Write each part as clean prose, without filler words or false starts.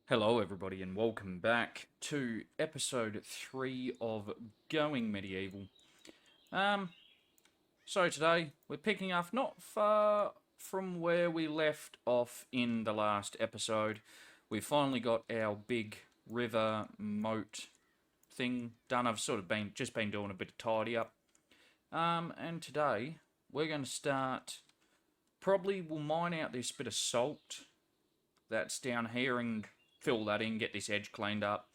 Hello, everybody, and welcome back to episode 3 of Going Medieval. Um, so today we're picking up not far from where we left off in the last episode. We finally got our big river moat thing done. I've sort of been doing a bit of tidy up. And today we're going to start. Probably we'll mine out this bit of salt that's down here and fill that in, get this edge cleaned up.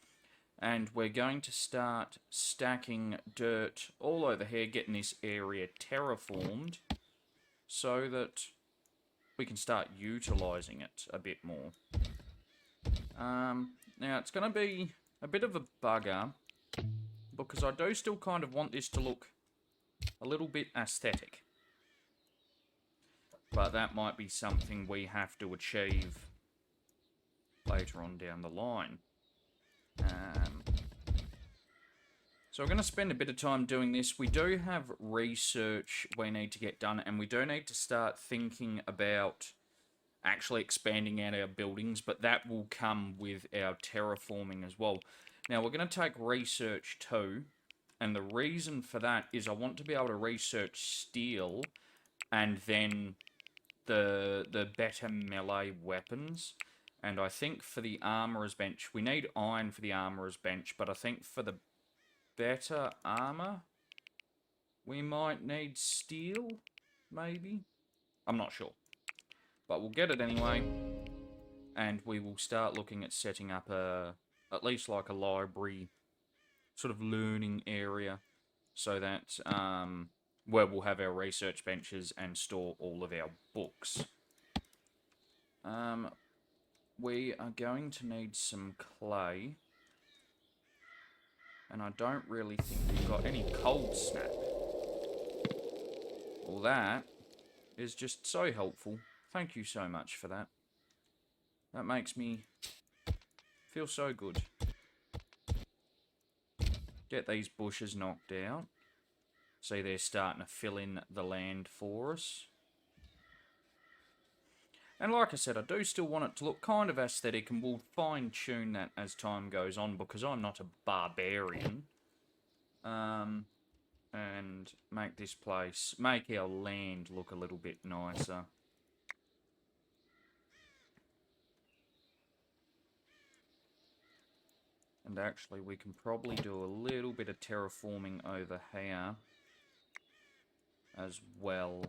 And we're going to start stacking dirt all over here, getting this area terraformed so that we can start utilising it a bit more. Now, it's going to be a bit of a bugger because I do still kind of want this to look a little bit aesthetic. But that might be something we have to achieve later on down the line. So we're going to spend a bit of time doing this. We do have research we need to get done, and we do need to start thinking about actually expanding out our buildings, but that will come with our terraforming as well. Now, we're going to take research too, and the reason for that is I want to be able to research steel and then the better melee weapons. And I think for the armorer's bench, we need iron for the armorer's bench, but I think for the better armor, we might need steel, maybe? I'm not sure. But we'll get it anyway, and we will start looking at setting up at least like a library, sort of learning area, so that, where we'll have our research benches and store all of our books. We are going to need some clay. And I don't really think we've got any cold snap. Well, that is just so helpful. Thank you so much for that. That makes me feel so good. Get these bushes knocked out. See, they're starting to fill in the land for us. And like I said, I do still want it to look kind of aesthetic, and we'll fine-tune that as time goes on, because I'm not a barbarian. And make this place, make our land look a little bit nicer. And actually, we can probably do a little bit of terraforming over here as well.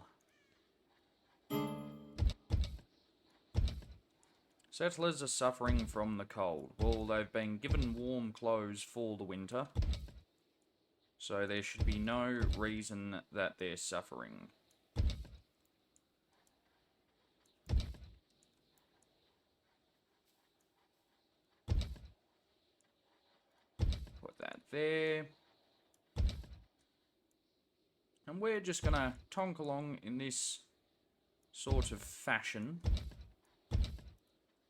Settlers are suffering from the cold. Well, they've been given warm clothes for the winter, so there should be no reason that they're suffering. Put that there. And we're just going to tonk along in this sort of fashion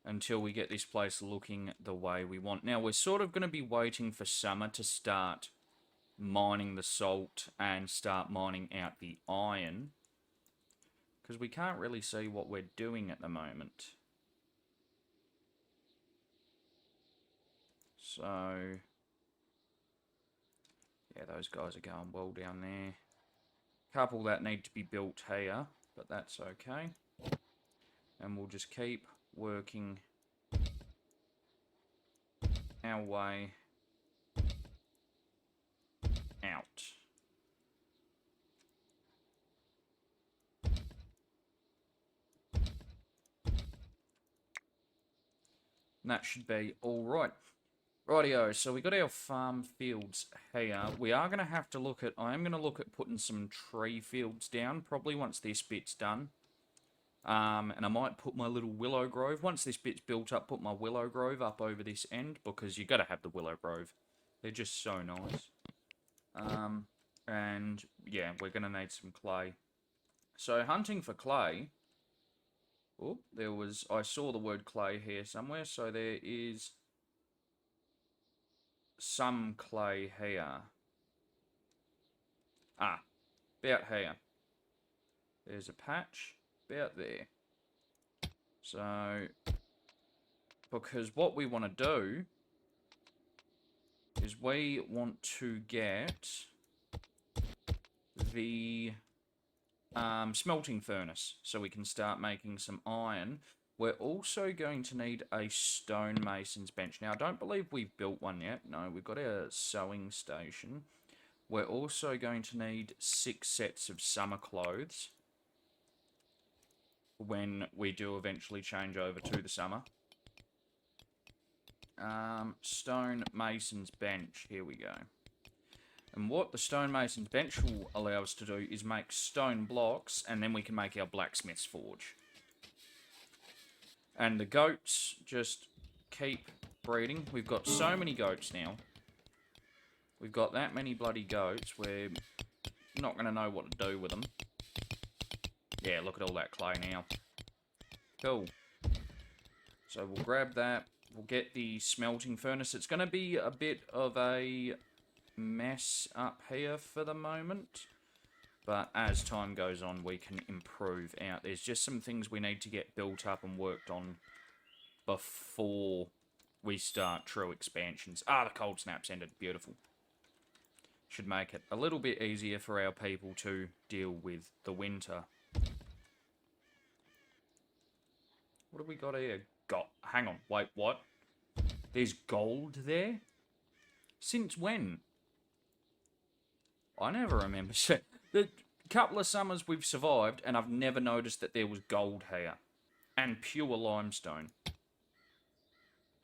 until we get this place looking the way we want. Now, we're sort of going to be waiting for summer to start mining the salt and start mining out the iron, because we can't really see what we're doing at the moment. So, yeah, those guys are going well down there. Couple that need to be built here, but that's okay. And we'll just keep working our way out. And that should be alright. Rightio, so we got our farm fields here. We are going to have to look at, I am going to look at putting some tree fields down, probably once this bit's done. And I might put my little willow grove, once this bit's built up, put my willow grove up over this end, because you got to have the willow grove. They're just so nice. And yeah, we're going to need some clay. So hunting for clay, oh, I saw the word clay here somewhere, so there is some clay here. Ah, about here. There's a patch about there. So Because what we want to do is we want to get the smelting furnace so we can start making some iron. We're also going to need a stonemason's bench. Now, I don't believe we've built one yet. No, we've got our sewing station. We're also going to need 6 sets of summer clothes when we do eventually change over to the summer. Stonemason's bench. Here we go. And what the stonemason's bench will allow us to do is make stone blocks, and then we can make our blacksmith's forge. And the goats just keep breeding. We've got so many goats now. We've got that many bloody goats, we're not going to know what to do with them. Yeah, look at all that clay now. Cool. So we'll grab that. We'll get the smelting furnace. It's going to be a bit of a mess up here for the moment. But as time goes on, we can improve out. There's just some things we need to get built up and worked on before we start true expansions. Ah, the cold snaps ended. Beautiful. Should make it a little bit easier for our people to deal with the winter. What have we got here? Hang on. Wait, what? There's gold there? Since when? I never remember. The couple of summers we've survived, and I've never noticed that there was gold here. And pure limestone.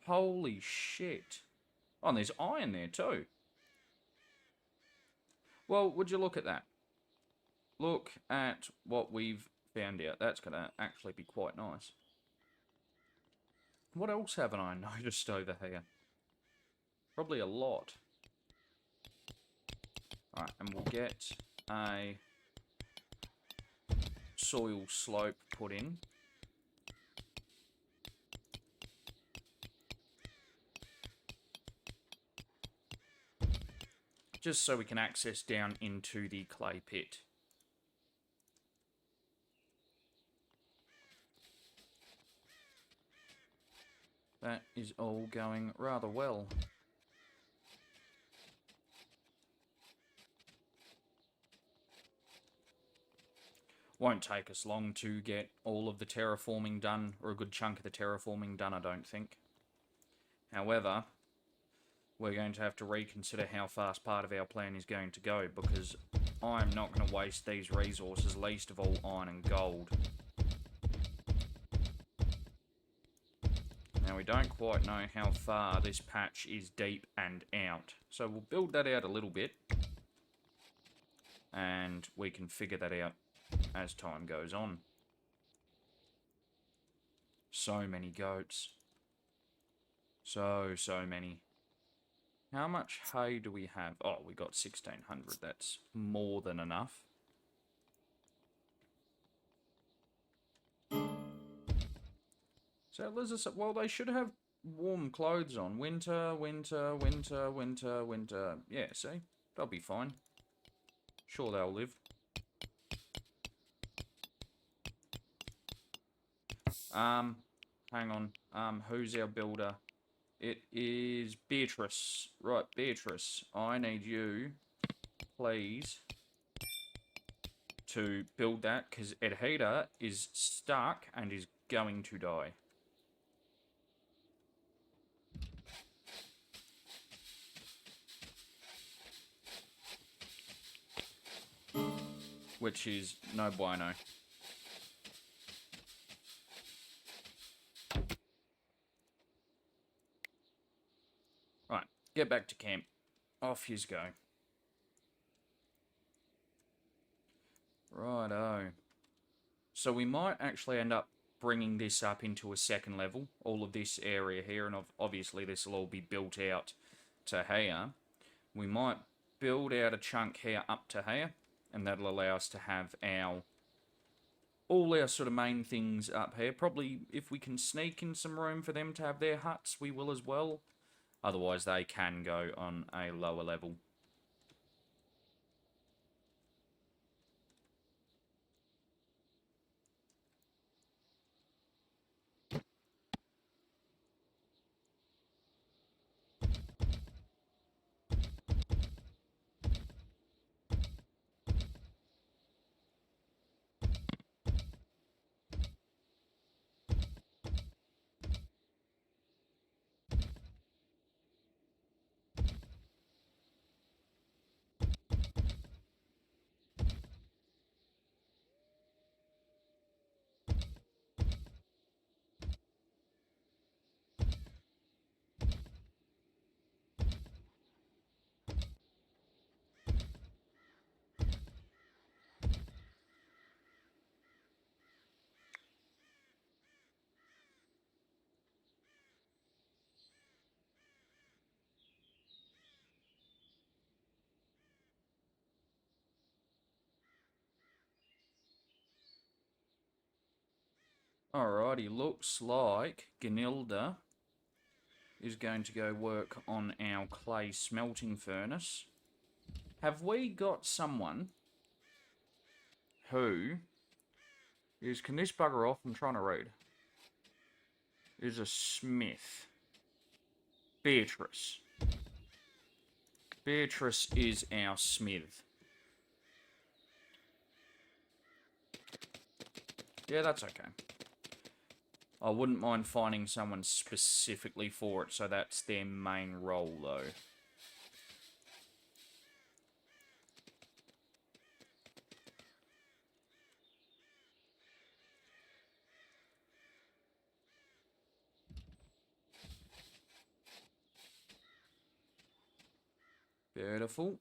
Holy shit. Oh, and there's iron there too. Well, would you look at that? Look at what we've found out. That's going to actually be quite nice. What else haven't I noticed over here? Probably a lot. Alright, and we'll get a soil slope put in. Just so we can access down into the clay pit. That is all going rather well. Won't take us long to get all of the terraforming done, or a good chunk of the terraforming done, I don't think. However, we're going to have to reconsider how fast part of our plan is going to go, because I'm not going to waste these resources, least of all iron and gold. Now, we don't quite know how far this patch is deep and out, so we'll build that out a little bit, and we can figure that out as time goes on. So many goats. So many. How much hay do we have? Oh, we got 1,600. That's more than enough. So, well, they should have warm clothes on. Winter, winter, winter, winter, winter. Yeah, see? They'll be fine. Sure, they'll live. Hang on. Who's our builder? It is Beatrice. Right, Beatrice. I need you, please, to build that, because Edheda is stuck and is going to die. Which is no bueno. Right, get back to camp. Off yous go. Righto. So we might actually end up bringing this up into a second level. All of this area here, and obviously this will all be built out to here. We might build out a chunk here up to here, and that'll allow us to have all our sort of main things up here. Probably if we can sneak in some room for them to have their huts, we will as well. Otherwise they can go on a lower level. Alrighty, looks like Ganilda is going to go work on our clay smelting furnace. Have we got someone who is... Can this bugger off? I'm trying to read. Is a smith. Beatrice. Beatrice is our smith. Yeah, that's okay. I wouldn't mind finding someone specifically for it, so that's their main role, though. Beautiful.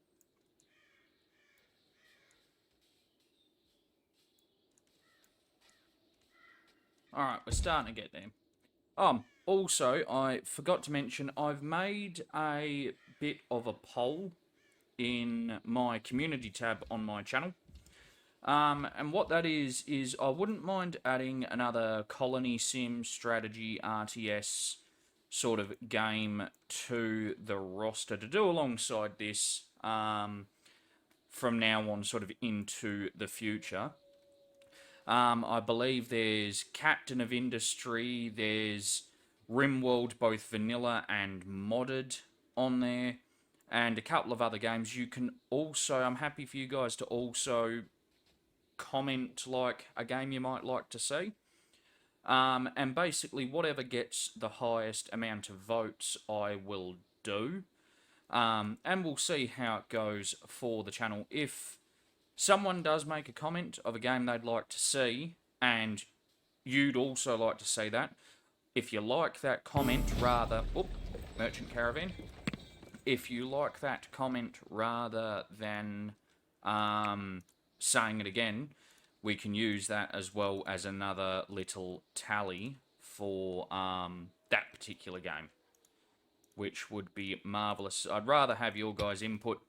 Alright, we're starting to get there. Also, I forgot to mention, I've made a bit of a poll in my community tab on my channel. And what that is I wouldn't mind adding another colony sim strategy RTS sort of game to the roster to do alongside this from now on sort of into the future. I believe there's Captain of Industry, there's RimWorld, both vanilla and modded on there, and a couple of other games. You can also, I'm happy for you guys to also comment like a game you might like to see. And basically whatever gets the highest amount of votes I will do. And we'll see how it goes for the channel. If someone does make a comment of a game they'd like to see, and you'd also like to see that, if you like that comment rather... Oop, Merchant Caravan. If you like that comment rather than saying it again, we can use that as well as another little tally for that particular game, which would be marvellous. I'd rather have your guys' input.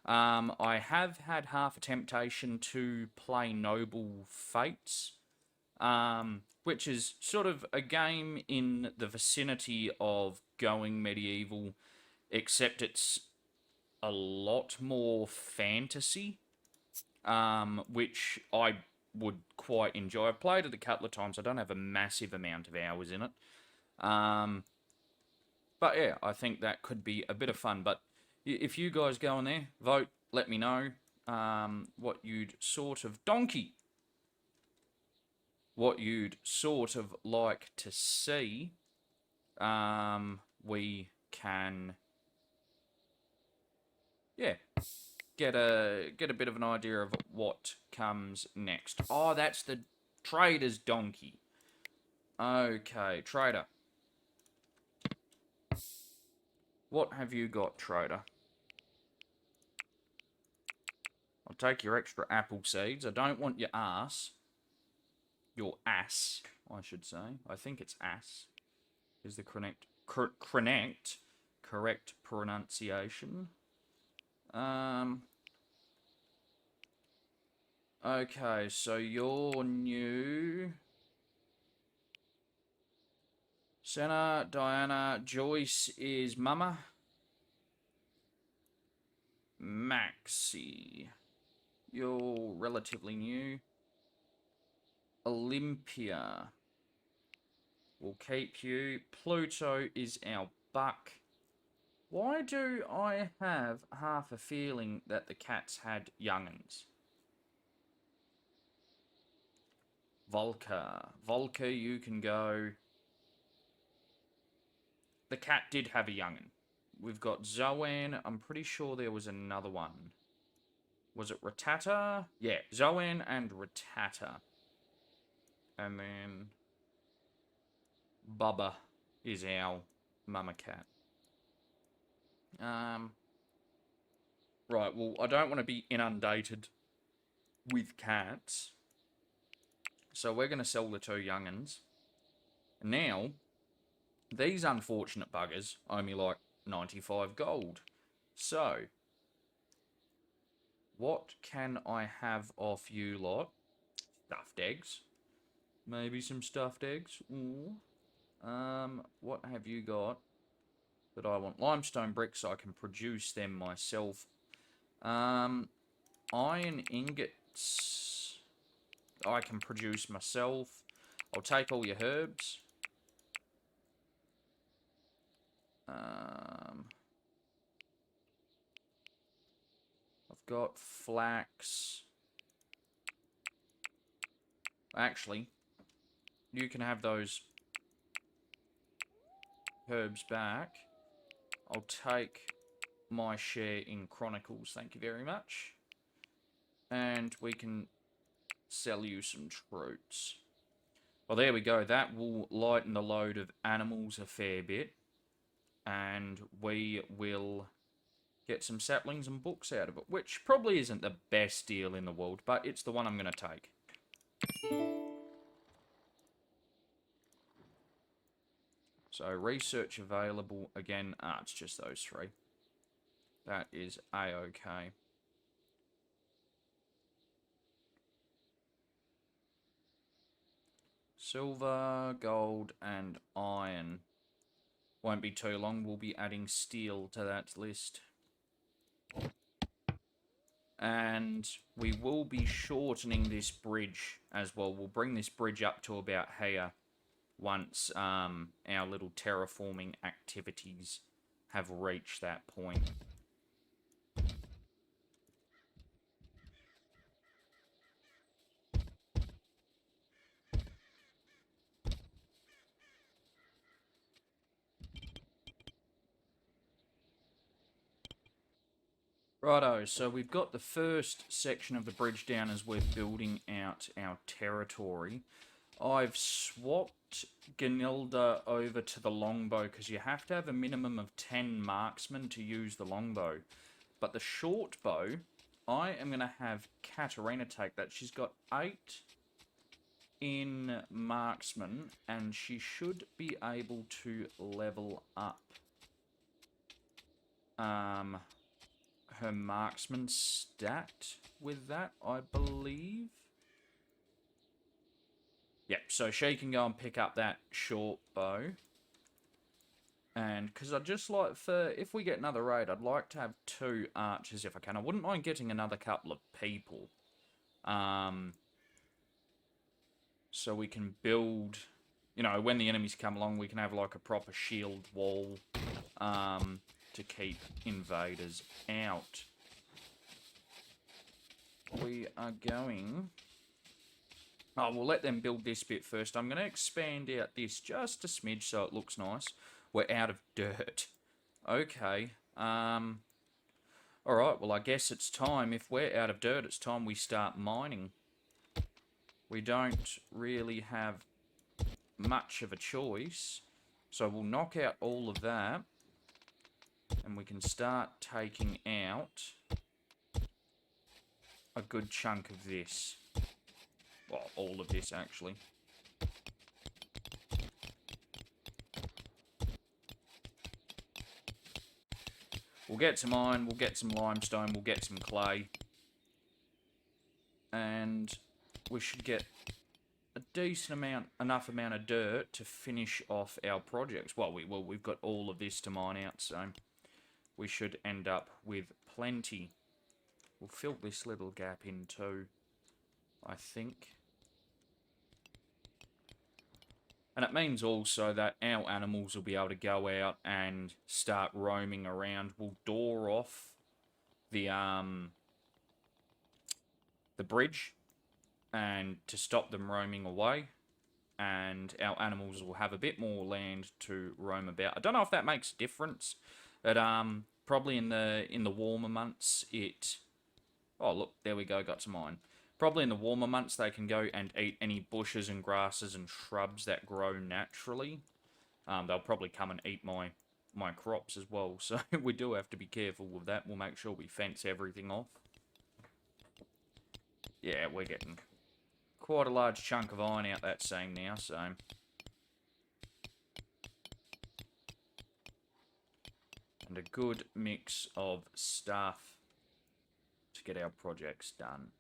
I have had half a temptation to play Noble Fates, which is sort of a game in the vicinity of Going Medieval, except it's a lot more fantasy, which I would quite enjoy. I've played it a couple of times. I don't have a massive amount of hours in it. But yeah, I think that could be a bit of fun. But if you guys go in there, vote, let me know what you'd sort of... Donkey! What you'd sort of like to see. We can... Yeah. Get a bit of an idea of what comes next. Oh, that's the trader's donkey. Okay, trader. What have you got, trader? I'll take your extra apple seeds. I don't want your ass. Your ass, I should say. I think it's ass. Is the correct pronunciation. Okay, so you're new. Senna, Diana, Joyce is Mama. Maxi, you're relatively new. Olympia, we'll keep you. Pluto is our buck. Why do I have half a feeling that the cats had young'uns? Volker, you can go. The cat did have a young'un. We've got Zoan. I'm pretty sure there was another one. Was it Rattata? Yeah, Zoan and Rattata. And then Bubba is our mama cat. Right, well, I don't want to be inundated with cats. So we're going to sell the two young'uns. Now, these unfortunate buggers owe me like 95 gold. So, what can I have off you lot? Stuffed eggs. Maybe some stuffed eggs. Ooh. What have you got that I want? Limestone bricks, so I can produce them myself. Iron ingots I can produce myself. I'll take all your herbs. I've got flax. Actually, you can have those herbs back. I'll take my share in Chronicles, thank you very much. And we can sell you some fruits. Well, there we go. That will lighten the load of animals a fair bit. And we will get some saplings and books out of it, which probably isn't the best deal in the world, but it's the one I'm going to take. So, research available again. It's just those three. That is a-okay. Silver, gold, and iron. Won't be too long. We'll be adding steel to that list. And we will be shortening this bridge as well. We'll bring this bridge up to about here once our little terraforming activities have reached that point. Righto, so we've got the first section of the bridge down as we're building out our territory. I've swapped Ganilda over to the longbow because you have to have a minimum of 10 marksmen to use the longbow. But the short bow, I am going to have Katarina take that. She's got 8 in marksman, and she should be able to level up her marksman stat with that, I believe. Yep, so she can go and pick up that short bow. And because I'd just like, for if we get another raid, I'd like to have 2 archers if I can. I wouldn't mind getting another couple of people. So we can build, you know, when the enemies come along, we can have like a proper shield wall to keep invaders out. We are going... Oh, we'll let them build this bit first. I'm going to expand out this just a smidge so it looks nice. We're out of dirt. Okay. Alright, well, I guess it's time. If we're out of dirt, it's time we start mining. We don't really have much of a choice. So we'll knock out all of that. And we can start taking out a good chunk of this. Well, all of this, actually. We'll get some iron, we'll get some limestone, we'll get some clay. And we should get a decent amount, enough amount of dirt to finish off our projects. Well, we've got all of this to mine out, so we should end up with plenty. We'll fill this little gap in too, I think. And it means also that our animals will be able to go out and start roaming around. We'll door off the bridge and to stop them roaming away. And our animals will have a bit more land to roam about. I don't know if that makes a difference, but probably in the warmer months it... Oh, look, there we go, got some iron. Probably in the warmer months, they can go and eat any bushes and grasses and shrubs that grow naturally. They'll probably come and eat my crops as well. So we do have to be careful with that. We'll make sure we fence everything off. Yeah, we're getting quite a large chunk of iron out that seam now, so... And a good mix of stuff to get our projects done.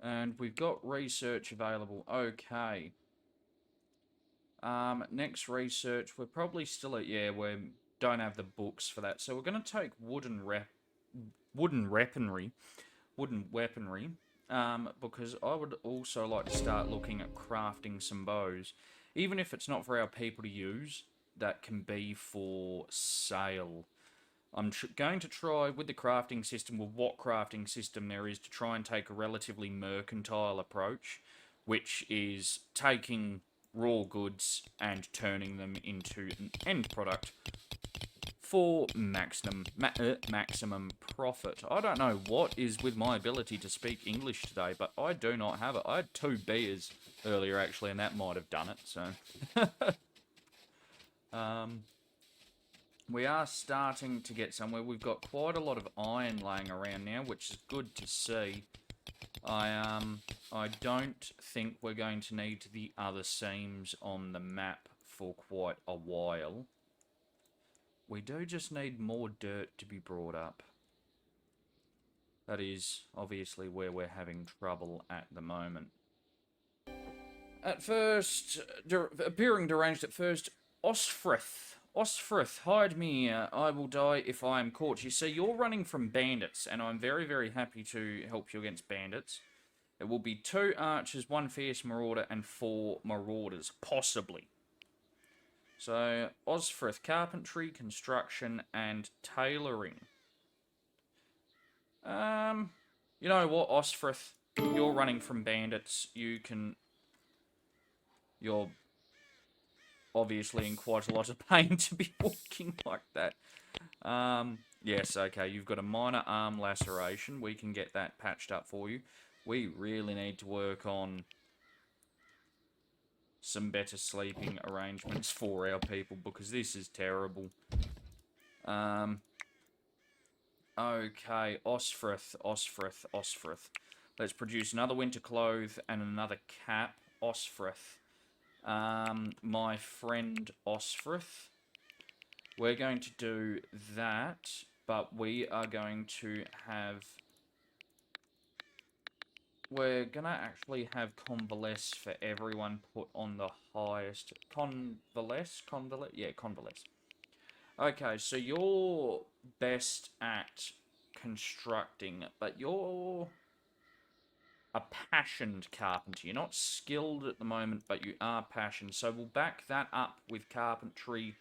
And we've got research available. Okay. Next research, we're probably still at, yeah, we don't have the books for that. So we're going to take wooden weaponry, because I would also like to start looking at crafting some bows. Even if it's not for our people to use, that can be for sale. I'm going to try with the crafting system, with what crafting system there is, to try and take a relatively mercantile approach, which is taking raw goods and turning them into an end product for maximum profit. I don't know what is with my ability to speak English today, but I do not have it. I had 2 beers earlier, actually, and that might have done it, so... We are starting to get somewhere. We've got quite a lot of iron laying around now, which is good to see. I don't think we're going to need the other seams on the map for quite a while. We do just need more dirt to be brought up. That is obviously where we're having trouble at the moment. At first, appearing deranged at first, Osfrith, hide me. I will die if I am caught. You see, you're running from bandits, and I'm very, very happy to help you against bandits. It will be 2 archers, 1 fierce marauder, and 4 marauders, possibly. So, Osfrith, carpentry, construction, and tailoring. You know what, Osfrith? You're running from bandits. You're obviously in quite a lot of pain to be walking like that. Yes, okay, you've got a minor arm laceration. We can get that patched up for you. We really need to work on some better sleeping arrangements for our people, because this is terrible. Okay, Osfrith. Let's produce another winter cloth and another cap. Osfrith. My friend Osfrith. We're going to do that, but we are going to have... We're going to actually have convalesce for everyone put on the highest... Convalesce? Yeah, convalesce. Okay, so you're best at constructing, but you're a passioned carpenter. You're not skilled at the moment, but you are passionate. So we'll back that up with carpentry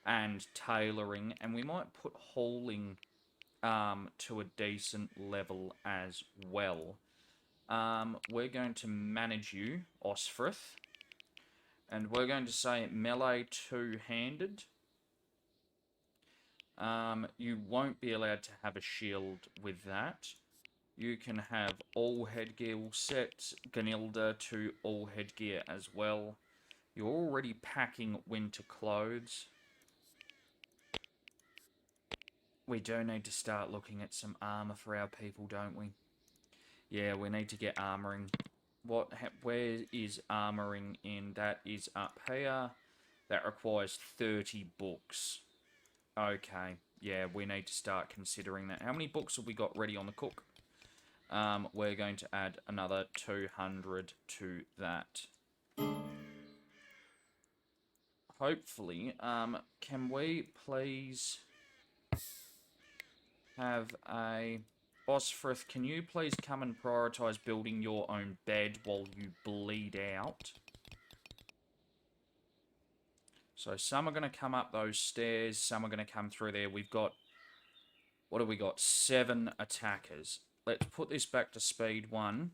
and tailoring, and we might put hauling to a decent level as well. We're going to manage you, Osfrith, and we're going to say melee 2-handed. You won't be allowed to have a shield with that. You can have all headgear. We'll set Ganilda to all headgear as well. You're already packing winter clothes. We do need to start looking at some armor for our people, don't we? Yeah, we need to get armoring. Where is armoring in? That is up here. That requires 30 books. Okay, yeah, we need to start considering that. How many books have we got ready on the cook? We're going to add another 200 to that. Hopefully, can we please have a... Osfrith, can you please come and prioritise building your own bed while you bleed out? So some are going to come up those stairs, some are going to come through there. We've got... What have we got? 7 attackers. Let's put this back to speed 1.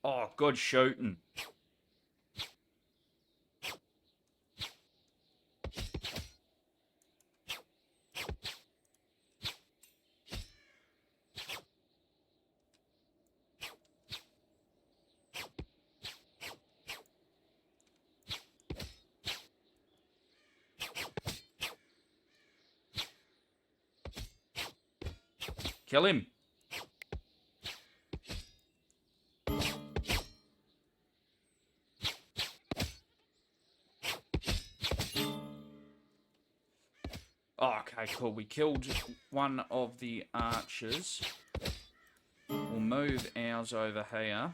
Oh, good shooting. Kill him. Oh, okay, cool. We killed one of the archers. We'll move ours over here.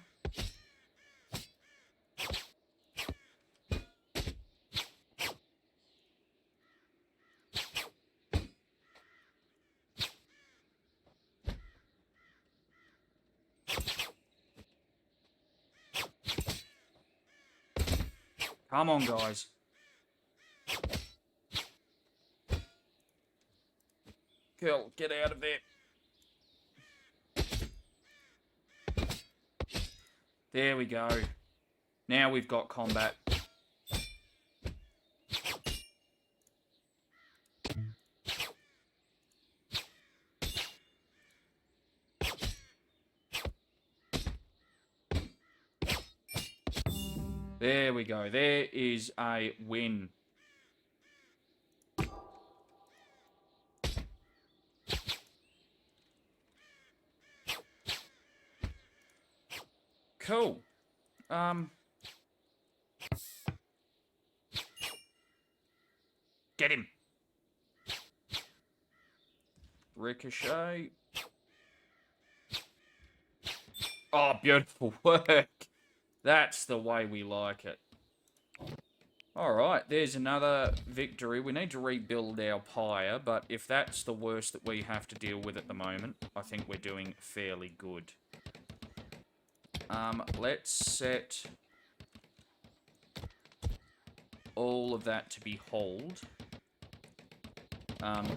Come on, guys. Cool, get out of there. There we go. Now we've got combat. There we go. There is a win. Cool. Get him. Ricochet. Oh, beautiful work. That's the way we like it. Alright, there's another victory. We need to rebuild our pyre, but if that's the worst that we have to deal with at the moment, I think we're doing fairly good. Let's set all of that to be hold.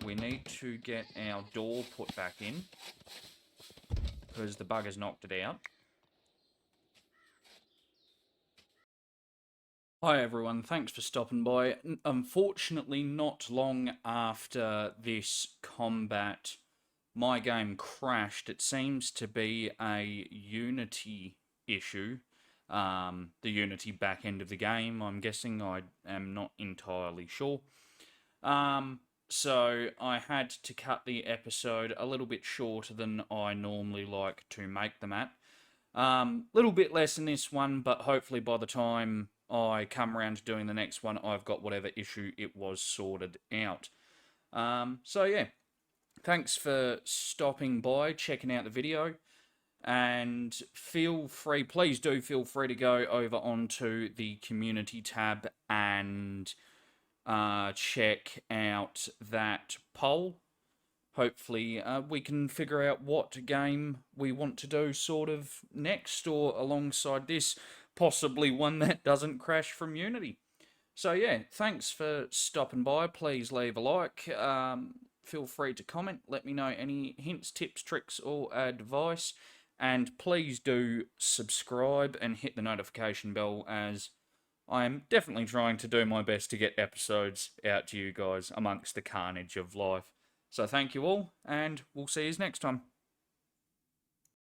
We need to get our door put back in, because the bugger's knocked it out. Hi everyone, thanks for stopping by. Unfortunately, not long after this combat, my game crashed. It seems to be a Unity issue. The Unity back end of the game, I'm guessing. I am not entirely sure. So I had to cut the episode a little bit shorter than I normally like to make them at. Little bit less in this one, but hopefully by the time I come around to doing the next one, I've got whatever issue it was sorted out. So yeah, thanks for stopping by, checking out the video, and feel free, please do feel free to go over onto the community tab and check out that poll. Hopefully we can figure out what game we want to do sort of next, or alongside this, possibly one that doesn't crash from Unity. So yeah, thanks for stopping by. Please leave a like. Feel free to comment. Let me know any hints, tips, tricks, or advice. And please do subscribe and hit the notification bell, as I'm definitely trying to do my best to get episodes out to you guys amongst the carnage of life. So thank you all, and we'll see you next time.